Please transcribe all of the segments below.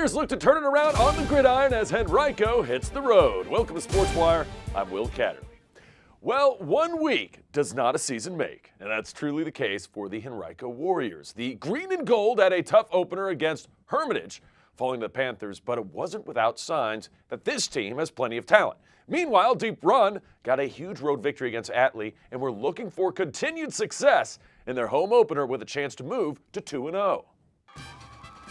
Warriors look to turn it around on the gridiron as Henrico hits the road. Welcome to Sports Wire. I'm Will Catterley. Well, 1 week does not a season make, and that's truly the case for the Henrico Warriors. The green and gold had a tough opener against Hermitage, falling to the Panthers, but it wasn't without signs that this team has plenty of talent. Meanwhile, Deep Run got a huge road victory against Atlee, and we're looking for continued success in their home opener with a chance to move to 2-0.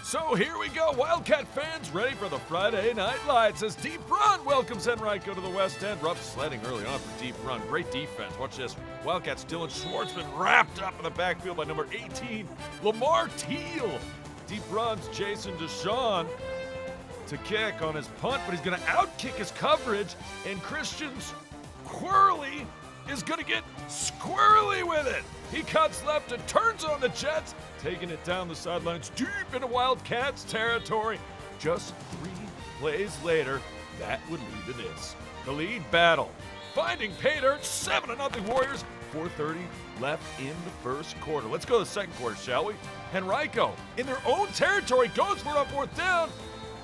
So here we go, Wildcat fans ready for the Friday Night Lights as Deep Run welcomes Henrico to the West End. Rough sledding early on for Deep Run. Great defense. Watch this. Wildcats Dylan Schwartzman wrapped up in the backfield by number 18, Lamar Teal. Deep Run's Jason Deshawn to kick on his punt, but he's going to outkick his coverage, and Christian Squirrely is going to get squirrely with it. He cuts left and turns on the Jets, taking it down the sidelines deep into Wildcats territory. Just 3 plays later, that would lead to this. The lead battle, finding pay dirt, 7-0 Warriors, 4:30 left in the first quarter. Let's go to the second quarter, shall we? Henrico, in their own territory, goes for it on 4th down,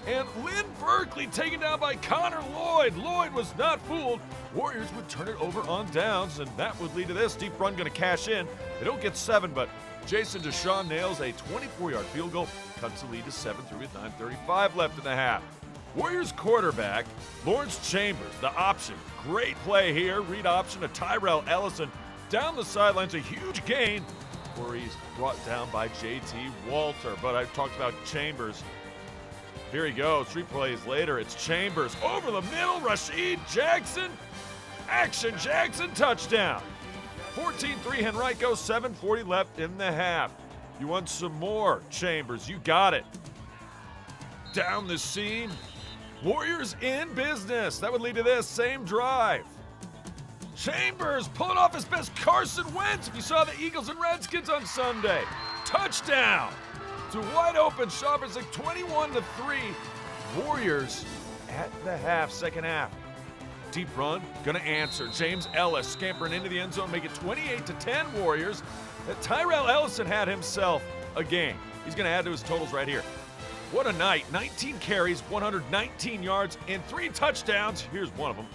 and Lynn Berkeley taken down by Connor Lloyd. Lloyd was not fooled. Warriors would turn it over on downs, and that would lead to this. Deep Run going to cash in. They don't get 7, but Jason Deshawn nails a 24-yard field goal, cuts the lead to 7-3 with 9:35 left in the half. Warriors quarterback, Lawrence Chambers, the option. Great play here. Read option to Tyrell Ellison. Down the sidelines, a huge gain, where he's brought down by J.T. Walter. But I talked about Chambers. Here he goes. 3 plays later, it's Chambers over the middle. Rashid Jackson. Action Jackson touchdown. 14-3 Henrico, 7:40 left in the half. You want some more? Chambers, you got it. Down the seam. Warriors in business. That would lead to this same drive. Chambers pulling off his best Carson Wentz. If you saw the Eagles and Redskins on Sunday. Touchdown. To wide open shoppers, like 21-3. Warriors at the half, second half. Deep Run gonna answer. James Ellis scampering into the end zone, make it 28-10 Warriors. Tyrell Ellison had himself a game. He's gonna add to his totals right here. What a night. 19 carries, 119 yards, and 3 touchdowns. Here's one of them.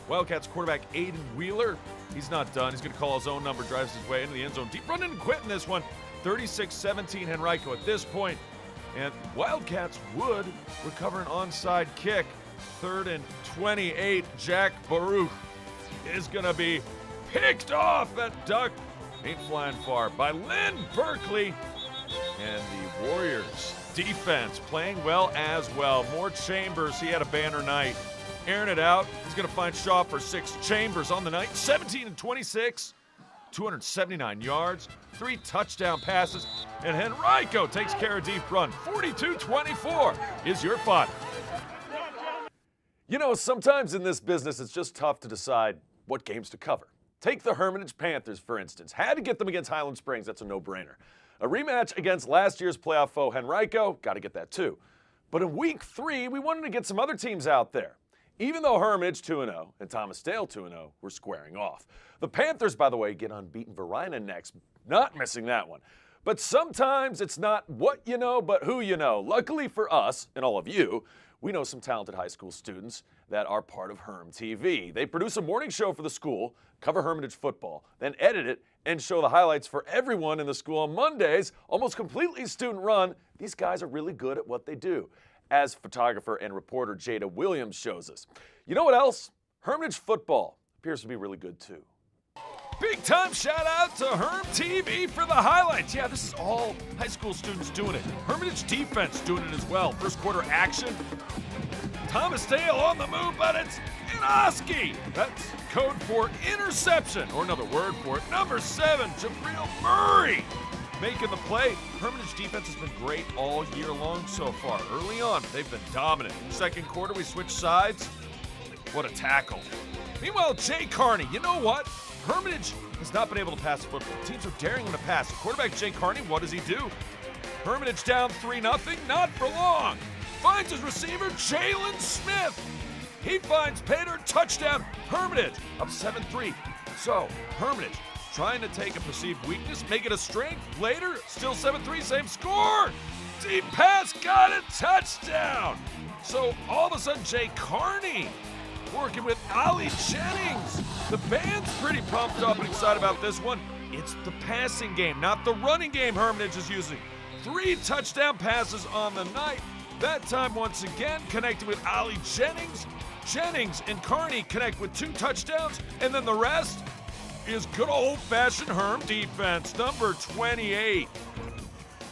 Wildcats quarterback Aiden Wheeler. He's not done. He's gonna call his own number, drives his way into the end zone. Deep Run didn't quit in this one. 36-17 Henrico at this point. And Wildcats would recover an onside kick. 3rd and 28. Jack Baruch is going to be picked off. That duck ain't flying far by Lynn Berkeley. And the Warriors defense playing well as well. More Chambers. He had a banner night. Airing it out. He's going to find Shaw for 6. Chambers on the night. 17-26. 279 yards, 3 touchdown passes, and Henrico takes care of Deep Run. 42-24 is your final. You know, sometimes in this business, it's just tough to decide what games to cover. Take the Hermitage Panthers, for instance. Had to get them against Highland Springs. That's a no-brainer. A rematch against last year's playoff foe, Henrico. Got to get that, too. But in week 3, we wanted to get some other teams out there. Even though Hermitage 2-0 and Thomas Dale 2-0 were squaring off. The Panthers, by the way, get unbeaten Verina next. Not missing that one. But sometimes it's not what you know, but who you know. Luckily for us, and all of you, we know some talented high school students that are part of Herm TV. They produce a morning show for the school, cover Hermitage football, then edit it and show the highlights for everyone in the school on Mondays, almost completely student run. These guys are really good at what they do, as photographer and reporter Jada Williams shows us. You know what else? Hermitage football appears to be really good too. Big time shout out to Herm TV for the highlights. Yeah, this is all high school students doing it. Hermitage defense doing it as well. First quarter action. Thomas Dale on the move, but it's Inoski. That's code for interception, or another word for it. Number 7, Jabril Murray making the play. Hermitage defense has been great all year long so far. Early on, they've been dominant. Second quarter, we switch sides. What a tackle. Meanwhile, Jay Carney, you know what? Hermitage has not been able to pass the football. Teams are daring him to pass. Quarterback Jay Carney, what does he do? Hermitage down 3-0, not for long. Finds his receiver, Jalen Smith. He finds Pater, touchdown. Hermitage up 7-3. So, Hermitage trying to take a perceived weakness, make it a strength. Later, still 7-3, same score. Deep pass, got it, touchdown. So all of a sudden, Jay Carney working with Ollie Jennings. The band's pretty pumped up and excited about this one. It's the passing game, not the running game Hermitage is using. 3 touchdown passes on the night. That time, once again, connected with Ollie Jennings. Jennings and Carney connect with 2 touchdowns, and then the rest is good old-fashioned Herm defense. Number 28,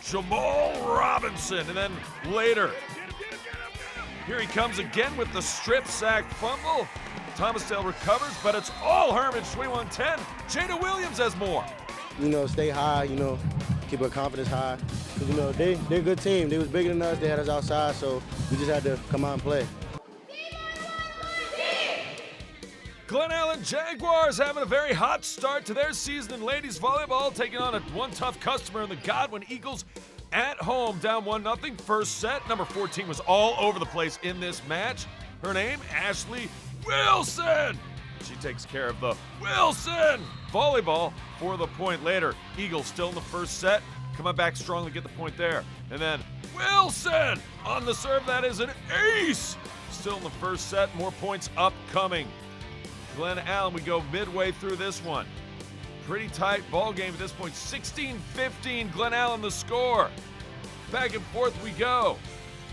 Jamal Robinson. And then later, here he comes again with the strip sack fumble. Thomasdale recovers, but it's all Hermitage, 21-10. Jada Williams has more. Stay high, keep our confidence high. Because, they're a good team. They was bigger than us. They had us outside, so we just had to come out and play. Glen Allen Jaguars having a very hot start to their season in ladies volleyball, taking on one tough customer in the Godwin Eagles at home, down 1-0. First set, number 14 was all over the place in this match. Her name, Ashley Wilson. She takes care of the Wilson volleyball for the point later. Eagles still in the first set, coming back strongly, get the point there. And then Wilson on the serve, that is an ace. Still in the first set, more points upcoming. Glen Allen, we go midway through this one. Pretty tight ball game at this point. 16-15, Glen Allen the score. Back and forth we go.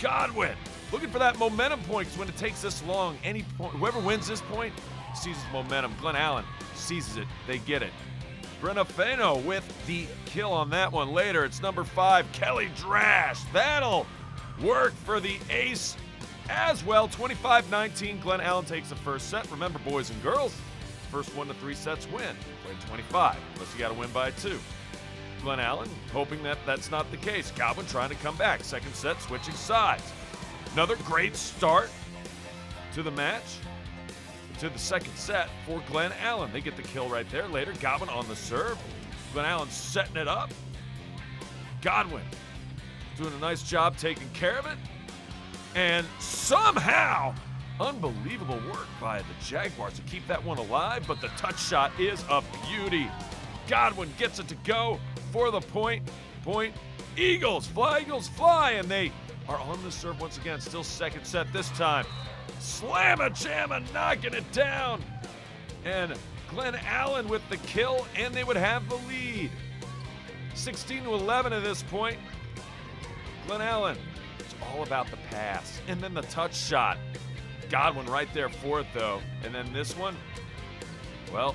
Godwin looking for that momentum point, because when it takes this long, whoever wins this point seizes momentum. Glen Allen seizes it, they get it. Brenna Fano with the kill on that one. Later, it's number 5, Kelly Drash. That'll work for the ace as well. 25-19, Glen Allen takes the first set. Remember, boys and girls, first 1 to 3 sets win. Play 25, unless you got to win by 2. Glen Allen hoping that that's not the case. Godwin trying to come back. Second set, switching sides. Another great start to the match, to the second set for Glen Allen. They get the kill right there. Later, Godwin on the serve. Glen Allen setting it up. Godwin doing a nice job taking care of it. And somehow, unbelievable work by the Jaguars to keep that one alive, but the touch shot is a beauty. Godwin gets it to go for the point. Eagles fly, and they are on the serve once again. Still second set this time. Slamma-jamma, knocking it down. And Glen Allen with the kill, and they would have the lead. 16-11 at this point. Glen Allen, it's all about the pass. And then the touch shot. Godwin right there for it, though. And then this one, well,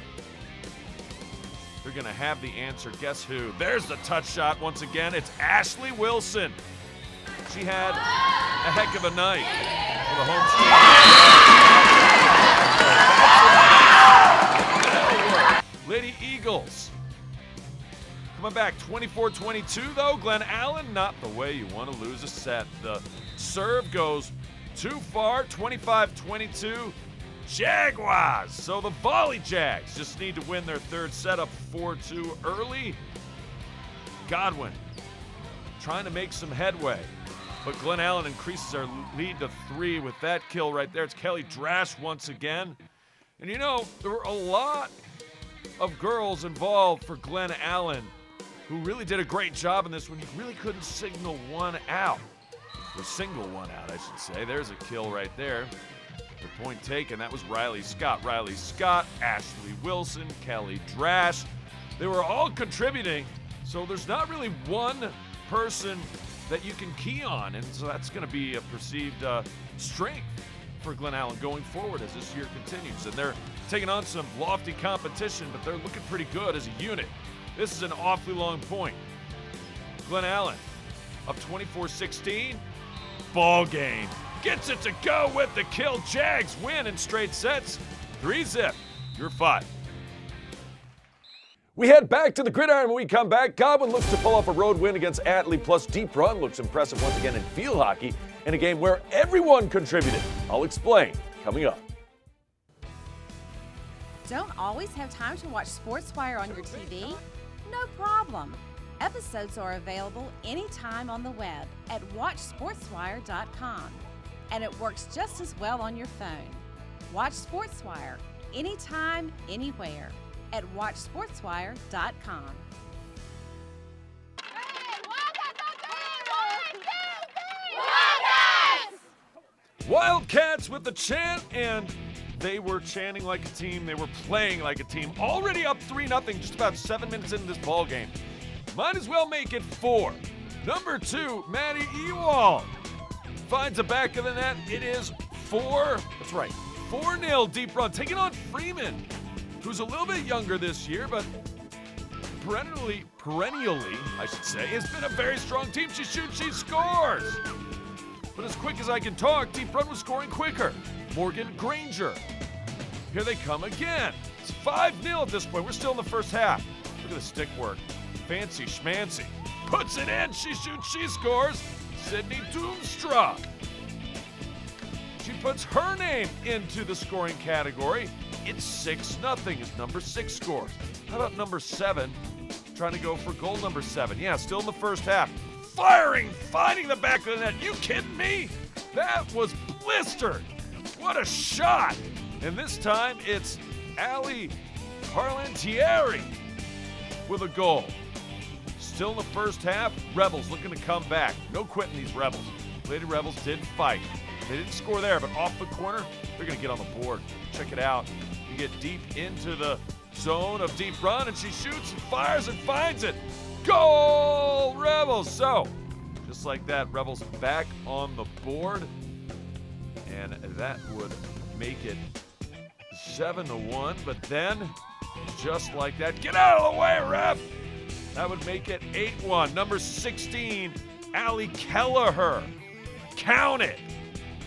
they're going to have the answer. Guess who? There's the touch shot once again. It's Ashley Wilson. She had a heck of a night for the home team. Lady Eagles coming back 24-22, though. Glen Allen, not the way you want to lose a set. The serve goes too far, 25-22. Jaguars. So the Volley Jags just need to win their third set up 4-2 early. Godwin trying to make some headway, but Glen Allen increases our lead to 3 with that kill right there. It's Kelly Drash once again. And there were a lot of girls involved for Glen Allen who really did a great job in this one. You really couldn't signal one out. Or single one out, I should say. There's a kill right there. The point taken, that was Riley Scott. Riley Scott, Ashley Wilson, Kelly Drash. They were all contributing, so there's not really one person that you can key on, and so that's going to be a perceived strength for Glen Allen going forward as this year continues. And they're taking on some lofty competition, but they're looking pretty good as a unit. This is an awfully long point. Glen Allen up 24-16. Ball game. Gets it to go with the kill. Jags win in straight sets. 3-zip. You're 5. We head back to the gridiron when we come back. Godwin looks to pull off a road win against Atlee, plus Deep Run looks impressive once again in field hockey in a game where everyone contributed. I'll explain coming up. Don't always have time to watch SportsWire on your TV? No problem. Episodes are available anytime on the web at watchsportswire.com. And it works just as well on your phone. Watch SportsWire anytime, anywhere. at watchsportswire.com. Wildcats with the chant, and they were chanting like a team. They were playing like a team. Already up 3-0, just about 7 minutes into this ball game. Might as well make it 4. Number 2, Maddie Ewald finds the back of the net. It is 4-0 deep run. Taking on Freeman, who's a little bit younger this year, but perennially, I should say, has been a very strong team. She shoots, she scores. But as quick as I can talk, Deep Run was scoring quicker. Morgan Granger. Here they come again. It's 5-0 at this point. We're still in the first half. Look at the stick work. Fancy schmancy. Puts it in. She shoots, she scores. Sydney Doomstra. She puts her name into the scoring category. It's 6-0 as number 6 scores. How about number 7? Trying to go for goal number 7. Yeah, still in the first half. Firing, finding the back of the net. You kidding me? That was blistered. What a shot. And this time it's Ali Parlantieri with a goal. Still in the first half, Rebels looking to come back. No quitting these Rebels. Lady Rebels did fight. They didn't score there, but off the corner, they're going to get on the board. Check it out. You get deep into the zone of Deep Run, and she shoots and fires and finds it. Goal, Rebels! So, just like that, Rebels back on the board, and that would make it 7-1. But then, just like that, get out of the way, ref! That would make it 8-1. Number 16, Allie Kelleher. Count it!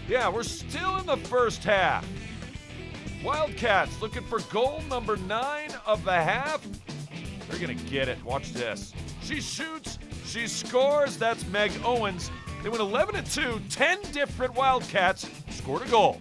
Yeah, we're still in the first half. Wildcats looking for goal number 9 of the half. They're going to get it. Watch this. She shoots. She scores. That's Meg Owens. They went 11-2. 10 different Wildcats scored a goal.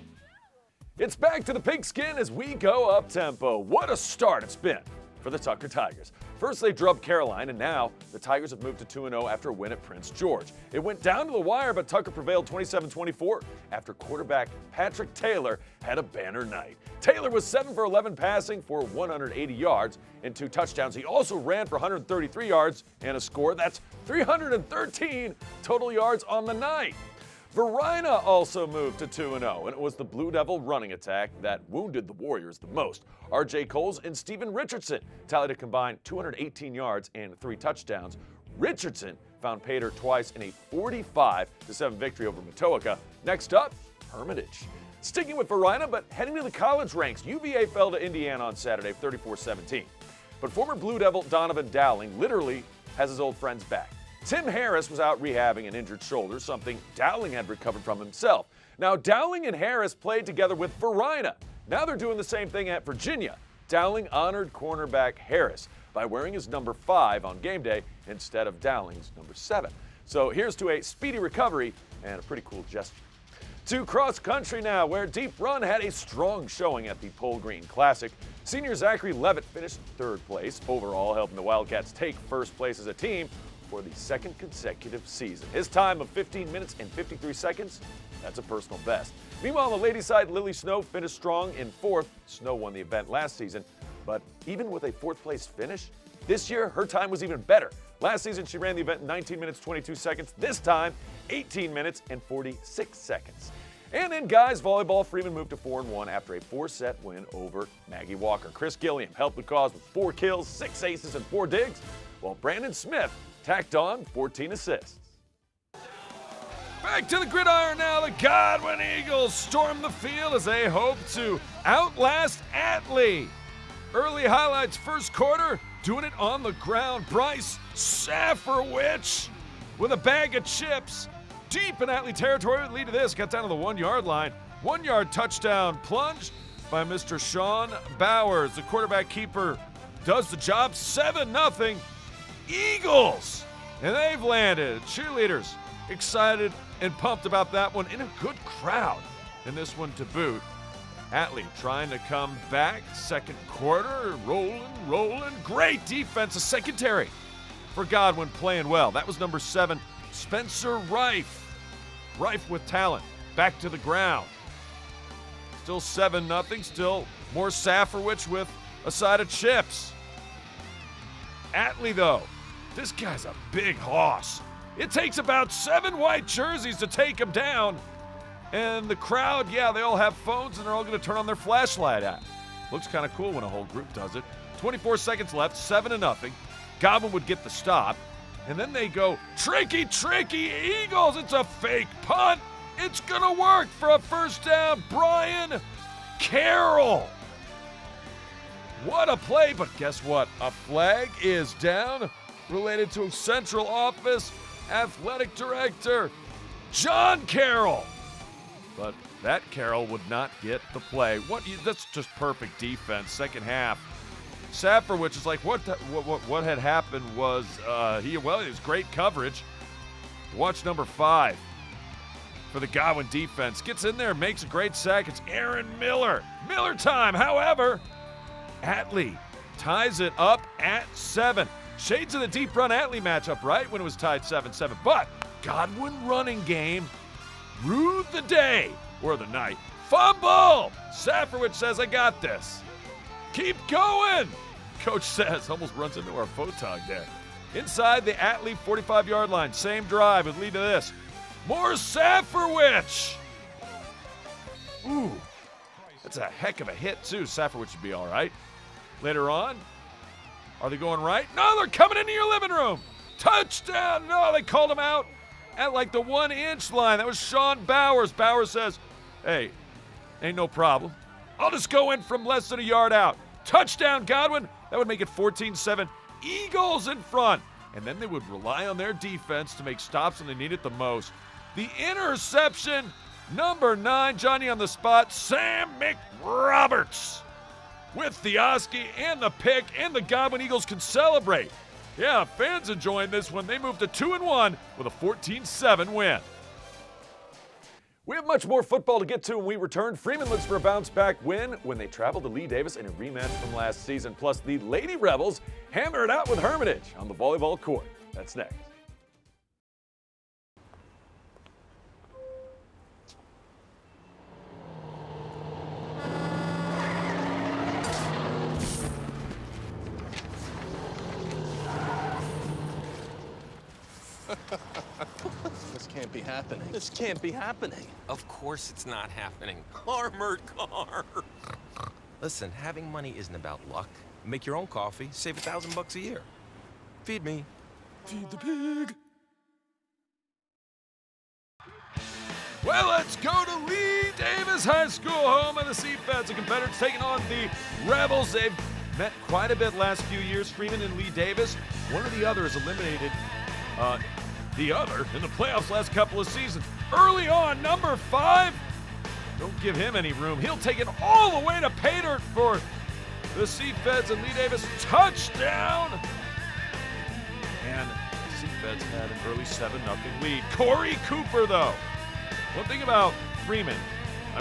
It's back to the pigskin as we go up-tempo. What a start it's been for the Tucker Tigers. First, they drubbed Caroline, and now the Tigers have moved to 2-0 after a win at Prince George. It went down to the wire, but Tucker prevailed 27-24 after quarterback Patrick Taylor had a banner night. Taylor was 7 for 11 passing for 180 yards and 2 touchdowns. He also ran for 133 yards and a score. That's 313 total yards on the night. Verina also moved to 2-0, and it was the Blue Devil running attack that wounded the Warriors the most. R.J. Coles and Steven Richardson tallied a combined 218 yards and 3 touchdowns. Richardson found pay dirt twice in a 45-7 victory over Matoaka. Next up, Hermitage. Sticking with Verina, but heading to the college ranks, UVA fell to Indiana on Saturday, 34-17. But former Blue Devil Donovan Dowling literally has his old friends back. Tim Harris was out rehabbing an injured shoulder, something Dowling had recovered from himself. Now, Dowling and Harris played together with Verina. Now they're doing the same thing at Virginia. Dowling honored cornerback Harris by wearing his number 5 on game day instead of Dowling's number 7. So here's to a speedy recovery and a pretty cool gesture. To cross country now, where Deep Run had a strong showing at the Pole Green Classic. Senior Zachary Levitt finished 3rd place overall, helping the Wildcats take 1st place as a team for the 2nd consecutive season. His time of 15 minutes and 53 seconds, that's a personal best. Meanwhile, on the ladies' side, Lily Snow finished strong in 4th. Snow won the event last season, but even with a 4th place finish, this year her time was even better. Last season, she ran the event in 19 minutes, 22 seconds. This time, 18 minutes and 46 seconds. And in guys volleyball, Freeman moved to 4-1 after a 4-set win over Maggie Walker. Chris Gilliam helped the cause with 4 kills, 6 aces, and 4 digs, while Brandon Smith tacked on 14 assists. Back to the gridiron now. The Godwin Eagles storm the field as they hope to outlast Atlee. Early highlights, first quarter, doing it on the ground. Bryce Safferwich with a bag of chips deep in Atlee territory. Lead to this, got down to the 1-yard line. 1-yard touchdown plunge by Mr. Sean Bowers. The quarterback keeper does the job. 7-0 Eagles. And they've landed. Cheerleaders excited and pumped about that one in a good crowd. And this one to boot. Atlee trying to come back. Second quarter, rolling. Great defense, a secondary for Godwin playing well. That was number 7, Spencer Rife. Rife with talent. Back to the ground. Still 7-0. Still more Safferwich with a side of chips. Atlee, though, this guy's a big hoss. It takes about 7 white jerseys to take him down. And the crowd, yeah, they all have phones and they're all going to turn on their flashlight at. Looks kind of cool when a whole group does it. 24 seconds left, 7-0. Godwin would get the stop. And then they go, tricky, Eagles. It's a fake punt. It's going to work for a first down. Brian Carroll. What a play, but guess what? A flag is down related to Central Office Athletic Director John Carroll. But that Carroll would not get the play. That's just perfect defense. Second half. Safrowicz is like, what had happened was, it was great coverage. Watch number 5 for the Godwin defense. Gets in there, makes a great sack. It's Aaron Miller. Miller time, however. Atlee ties it up at 7. Shades of the deep run Atlee matchup, right? When it was tied 7-7. But Godwin running game ruled the day or the night. Fumble! Safrowicz says, I got this. Keep going! Coach says, almost runs into our photog there. Inside the Atlee 45-yard line. Same drive would lead to this. More Safrowicz! Ooh, that's a heck of a hit, too. Safrowicz should be all right. Later on, are they going right? No, they're coming into your living room. Touchdown! No, they called him out at like the 1-inch line. That was Sean Bowers. Bowers says, hey, ain't no problem. I'll just go in from less than a yard out. Touchdown, Godwin. That would make it 14-7. Eagles in front. And then they would rely on their defense to make stops when they need it the most. The interception, number 9, Johnny on the spot, Sam McRoberts. With the Oski and the pick, and the Godwin Eagles can celebrate. Yeah, fans enjoying this one. They moved to 2-1 with a 14-7 win. We have much more football to get to when we return. Freeman looks for a bounce-back win when they travel to Lee Davis in a rematch from last season. Plus, the Lady Rebels hammer it out with Hermitage on the volleyball court. That's next. This can't be happening. This can't be happening. Of course it's not happening. Armored car. Listen, having money isn't about luck. Make your own coffee, save $1,000 a year. Feed me. Feed the pig. Well, let's go to Lee Davis High School, home of the Seafeds. The competitors taking on the Rebels. They've met quite a bit last few years, Freeman and Lee Davis. One or the other has eliminated the other in the playoffs last couple of seasons. Early on, number 5, don't give him any room. He'll take it all the way to pay dirt for the Seafeds and Lee Davis. Touchdown! And the Seafeds had an early 7-0 lead. Corey Cooper, though. One thing about Freeman,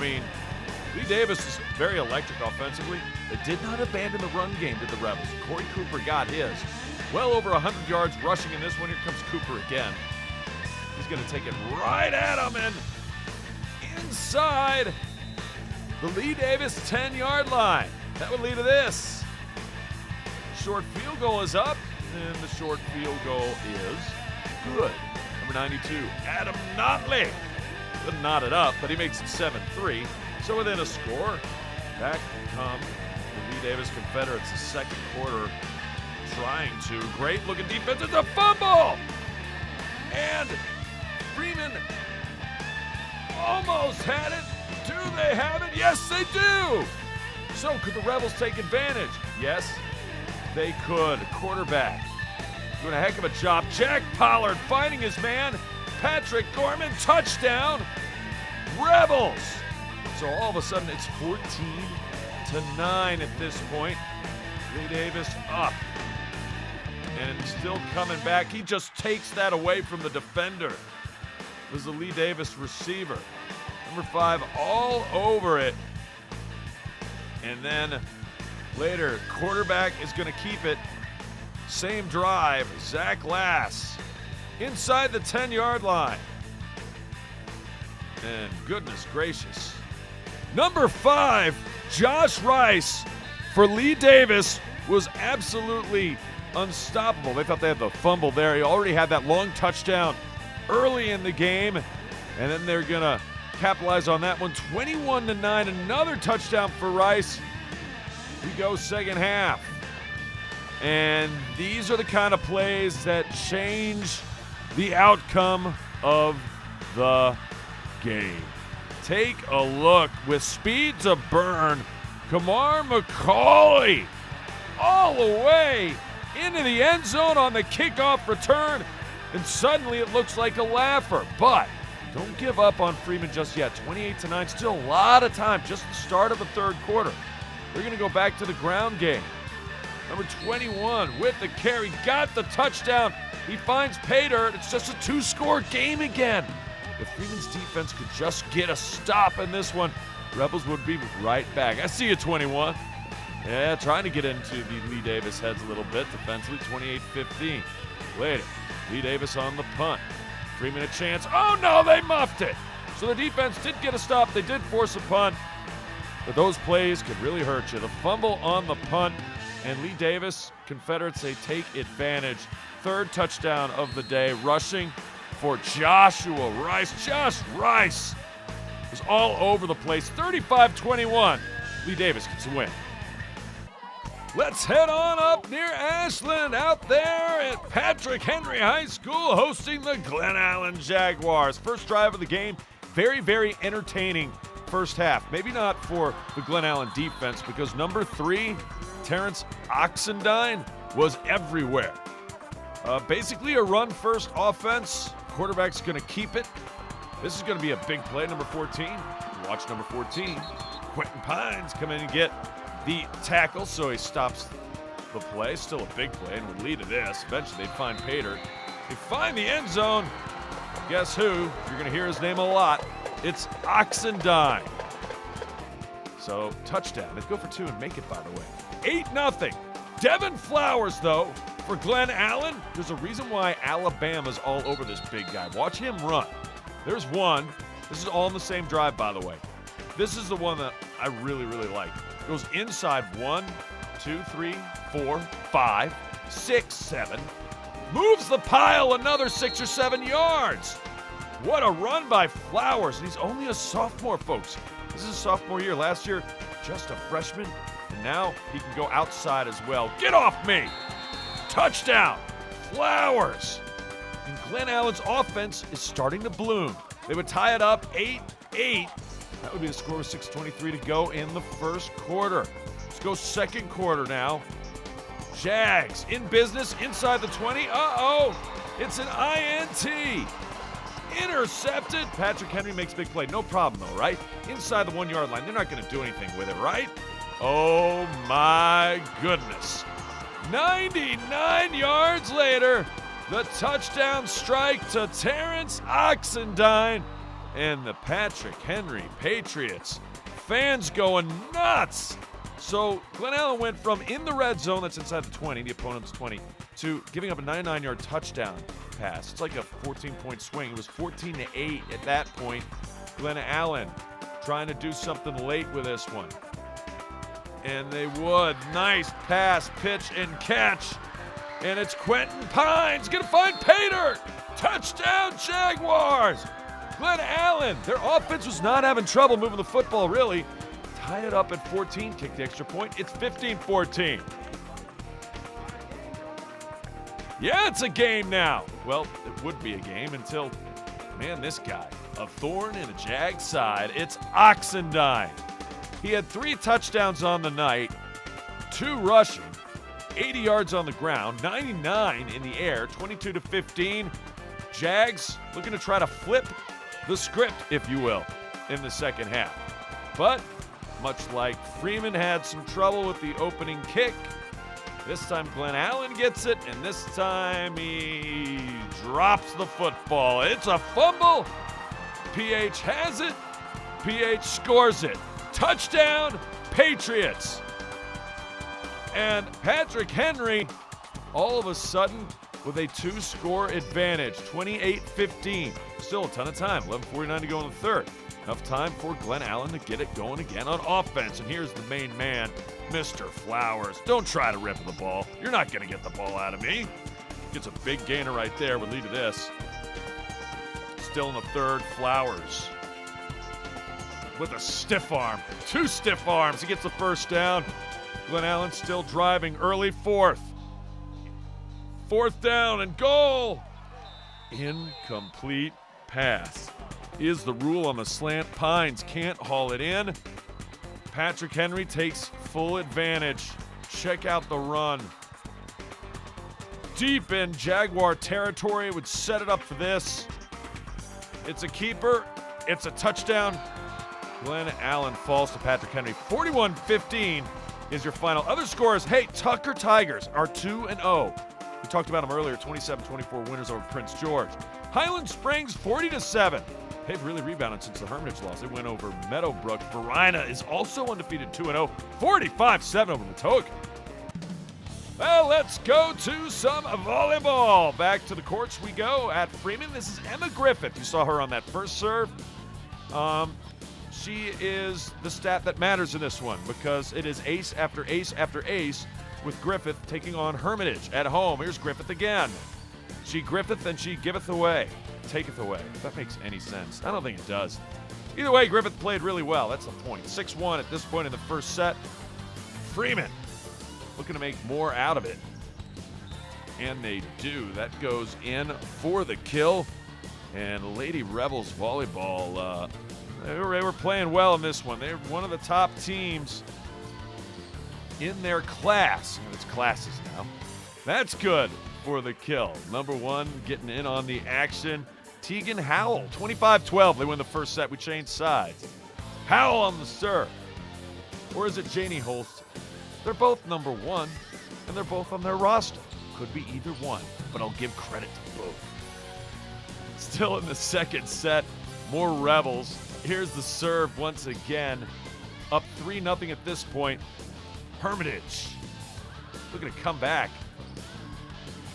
Lee Davis is very electric offensively. They did not abandon the run game to the Rebels. Corey Cooper got his. Well over 100 yards rushing in this one. Here comes Cooper again. He's going to take it right at him and inside the Lee Davis 10-yard line. That would lead to this. Short field goal is up, and the short field goal is good. Number 92, Adam Notley. Couldn't knot it up, but he makes it 7-3. So within a score, back come the Lee Davis Confederates the second quarter. Trying to. Great looking defense. It's a fumble! And Freeman almost had it. Do they have it? Yes, they do! So could the Rebels take advantage? Yes, they could. Quarterback doing a heck of a job. Jack Pollard finding his man. Patrick Gorman, touchdown. Rebels! So all of a sudden it's 14-9 at this point. Lee Davis up. And still coming back. He just takes that away from the defender. It was the Lee Davis receiver. Number 5 all over it. And then later, quarterback is going to keep it. Same drive, Zach Lass inside the 10-yard line. And goodness gracious. Number 5, Josh Rice for Lee Davis was absolutely unstoppable. They thought they had the fumble there. He already had that long touchdown early in the game, and then they're going to capitalize on that one. 21-9, another touchdown for Rice. We go second half. And these are the kind of plays that change the outcome of the game. Take a look. With speed to burn, Kamar McCauley all the way into the end zone on the kickoff return, and suddenly it looks like a laugher. But don't give up on Freeman just yet. 28-9, still a lot of time, just the start of the third quarter. They're going to go back to the ground game. Number 21 with the carry, got the touchdown. He finds pay dirt. It's just a two-score game again. If Freeman's defense could just get a stop in this one, Rebels would be right back. I see you, 21. Yeah, trying to get into the Lee Davis heads a little bit defensively. 28-15. Later, Lee Davis on the punt. Freeman a chance. Oh, no, they muffed it. So the defense did get a stop. They did force a punt. But those plays could really hurt you. The fumble on the punt, and Lee Davis, Confederates, they take advantage. Third touchdown of the day, rushing for Joshua Rice. Josh Rice was all over the place. 35-21. Lee Davis gets a win. Let's head on up near Ashland, out there at Patrick Henry High School, hosting the Glen Allen Jaguars. First drive of the game, very, very entertaining first half. Maybe not for the Glen Allen defense, because number 3, Terrence Oxendine, was everywhere. Basically a run-first offense. Quarterback's going to keep it. This is going to be a big play. Number 14. Watch number 14. Quentin Pines come in and get the tackle, so he stops the play. Still a big play and would lead to this. Eventually they find Pater. They find the end zone. Guess who? You're going to hear his name a lot. It's Oxendine. So touchdown. They go for 2 and make it, by the way. 8-0. Devin Flowers, though, for Glen Allen. There's a reason why Alabama's all over this big guy. Watch him run. There's one. This is all in the same drive, by the way. This is the one that I really, really like. Goes inside 1, 2, 3, 4, 5, 6, 7. Moves the pile another 6 or 7 yards. What a run by Flowers. And he's only a sophomore, folks. This is his sophomore year. Last year, just a freshman. And now he can go outside as well. Get off me! Touchdown! Flowers! And Glen Allen's offense is starting to bloom. They would tie it up 8-8. That would be the score with 6:23 to go in the first quarter. Let's go second quarter now. Jags in business inside the 20. Uh-oh! It's an INT. Intercepted. Patrick Henry makes a big play. No problem, though, right? Inside the 1-yard line. They're not going to do anything with it, right? Oh, my goodness. 99 yards later, the touchdown strike to Terrence Oxendine, and the Patrick Henry Patriots. Fans going nuts. So Glen Allen went from in the red zone, that's inside the 20, the opponent's 20, to giving up a 99-yard touchdown pass. It's like a 14-point swing. It was 14-8 at that point. Glen Allen trying to do something late with this one. And they would. Nice pass, pitch, and catch. And it's Quentin Pines going to find Pater. Touchdown, Jaguars. Glen Allen, their offense was not having trouble moving the football, really. Tie it up at 14, kick the extra point. It's 15-14. Yeah, it's a game now. Well, it would be a game until, man, this guy, a thorn in a Jag side. It's Oxendine. He had 3 touchdowns on the night, 2 rushing, 80 yards on the ground, 99 in the air, 22-15. Jags looking to try to flip the script, if you will, in the second half. But much like Freeman had some trouble with the opening kick, this time Glen Allen gets it, and this time he drops the football. It's a fumble. PH has it. PH scores it. Touchdown, Patriots. And Patrick Henry, all of a sudden, with a 2-score advantage, 28-15. Still a ton of time, 11:49 to go in the third. Enough time for Glen Allen to get it going again on offense. And here's the main man, Mr. Flowers. Don't try to rip the ball. You're not going to get the ball out of me. Gets a big gainer right there, would lead to this. Still in the third, Flowers with a stiff arm. 2 stiff arms. He gets the first down. Glen Allen still driving early fourth. 4th down and goal. Incomplete pass is the rule on the slant. Pines can't haul it in. Patrick Henry takes full advantage. Check out the run. Deep in Jaguar territory, would set it up for this. It's a keeper. It's a touchdown. Glen Allen falls to Patrick Henry. 41-15 is your final. Other scores, hey, Tucker Tigers are 2-0. We talked about them earlier, 27-24 winners over Prince George. Highland Springs, 40-7. They've really rebounded since the Hermitage loss. They went over Meadowbrook. Verina is also undefeated, 2-0. 45-7 over Matoaca. Well, let's go to some volleyball. Back to the courts we go at Freeman. This is Emma Griffith. You saw her on that first serve. She is the stat that matters in this one because it is ace after ace after ace with Griffith taking on Hermitage at home. Here's Griffith again. She Griffith and she giveth away. Taketh away. If that makes any sense. I don't think it does. Either way, Griffith played really well. That's the point. 6-1 at this point in the first set. Freeman looking to make more out of it. And they do. That goes in for the kill. And Lady Rebels volleyball, they were playing well in this one. They're one of the top teams in their class. It's classes now. That's good for the kill. Number 1 getting in on the action. Tegan Howell, 25-12. They win the first set. We change sides. Howell on the serve. Or is it Janie Holst? They're both number 1, and they're both on their roster. Could be either one, but I'll give credit to both. Still in the second set, more Rebels. Here's the serve once again. Up 3-0 at this point. Hermitage looking to come back.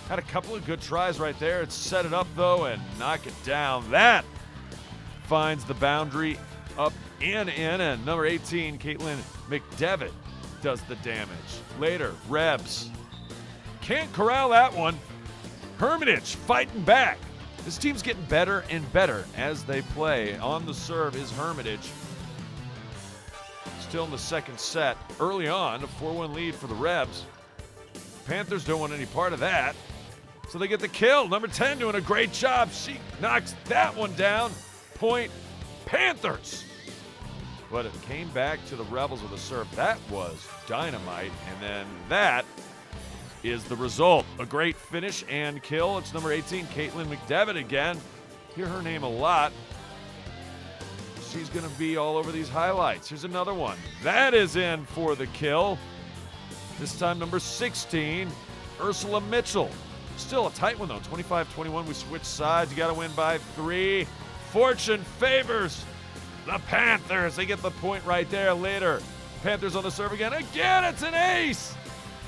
Had a couple of good tries right there. It's set it up, though, and knock it down. That finds the boundary up and in, and number 18, Caitlin McDevitt, does the damage. Later, Rebs can't corral that one. Hermitage fighting back. This team's getting better and better as they play. On the serve is Hermitage. Still in the second set. Early on, a 4-1 lead for the Rebs. Panthers don't want any part of that. So they get the kill. Number 10 doing a great job. She knocks that one down. Point Panthers. But it came back to the Rebels with a serve. That was dynamite. And then that is the result. A great finish and kill. It's number 18, Caitlin McDevitt again. Hear her name a lot. She's going to be all over these highlights. Here's another one. That is in for the kill. This time number 16, Ursula Mitchell. Still a tight one, though. 25-21. We switch sides. You got to win by 3. Fortune favors the Panthers. They get the point right there. Later, Panthers on the serve again. Again, it's an ace.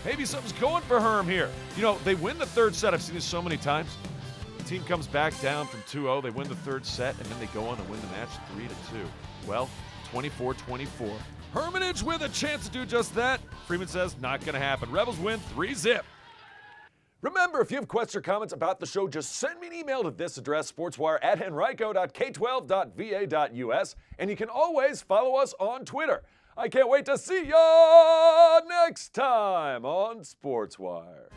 Maybe something's going for Herm here. You know, they win the third set. I've seen this so many times. The team comes back down from 2-0. They win the third set, and then they go on to win the match 3-2. Well, 24-24. Hermitage with a chance to do just that. Freeman says, not going to happen. Rebels win 3-0. Remember, if you have questions or comments about the show, just send me an email to this address, sportswire@henrico.k12.va.us, and you can always follow us on Twitter. I can't wait to see ya next time on Sportswire.